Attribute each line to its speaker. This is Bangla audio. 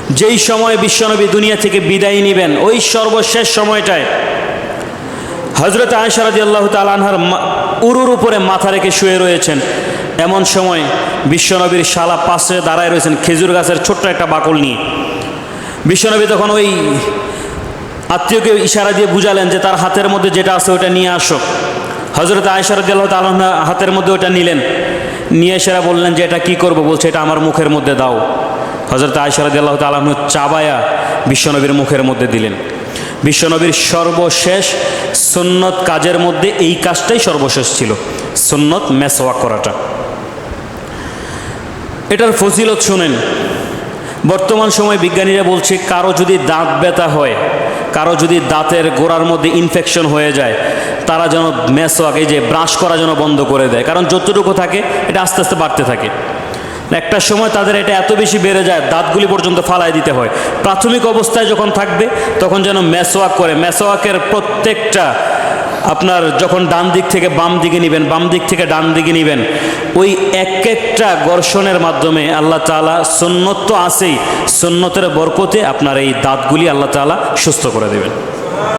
Speaker 1: যেই সময় বিশ্বনবী দুনিয়া থেকে বিদায় নেবেন, ওই সর্বশেষ সময়টায় হযরত আয়েশা রাদিয়াল্লাহু তাআলা আনহার উরুর উপরে মাথা রেখে শুয়ে রয়েছেন। এমন সময় বিশ্বনবীর শালা পাশে দাঁড়ায় রয়েছেন খেজুর গাছের ছোট্ট একটা বাকল নিয়ে। বিশ্বনবী তখন ওই আত্মীয়কে ইশারা দিয়ে বুঝালেন যে তার হাতের মধ্যে যেটা আছে ওটা নিয়ে আসো। হযরত আয়েশা রাদিয়াল্লাহু তাআলা আনহা হাতের মধ্যে ওটা নিলেন, নিয়ে এসে বললেন যে এটা কী করবো? বলছে এটা আমার মুখের মধ্যে দাও। হযরত আয়েশা রাদিয়াল্লাহু তাআলা আনহা চাবায়া বিশ্বনবীর মুখের মধ্যে দিলেন। বিশ্বনবীর সর্বশেষ সুন্নত কাজের মধ্যে এই কাজটাই সর্বশেষ ছিল, সুন্নত মেসওয়াক করাটা। এটার ফজিলত শুনেন। বর্তমান সময়ে বিজ্ঞানীরা বলছে কারো যদি দাঁত ব্যথা হয়, কারো যদি দাঁতের গোড়ার মধ্যে ইনফেকশন হয়ে যায়, তারা যেন মেসওয়াক, এই যে ব্রাশ করা যেন বন্ধ করে দেয়। কারণ যতটুকু থাকে এটা আস্তে আস্তে বাড়তে থাকে। একটা সময় তাদের এটা এত বেশি বেড়ে যায় দাঁতগুলি পর্যন্ত ফালাই দিতে হয়। প্রাথমিক অবস্থায় যখন থাকবে তখন যেন মেসওয়াক করে, মেসওয়াকের প্রত্যেকটা আপনার যখন ডান দিক থেকে বাম দিকে নেবেন, বাম দিক থেকে ডান দিকে নেবেন, ওই এক একটা ঘর্ষণের মাধ্যমে আল্লাহ তাআলা, সুন্নত তো আছেই, সুন্নতের বরকতে আপনার এই দাঁতগুলি আল্লাহ তাআলা সুস্থ করে দেবেন।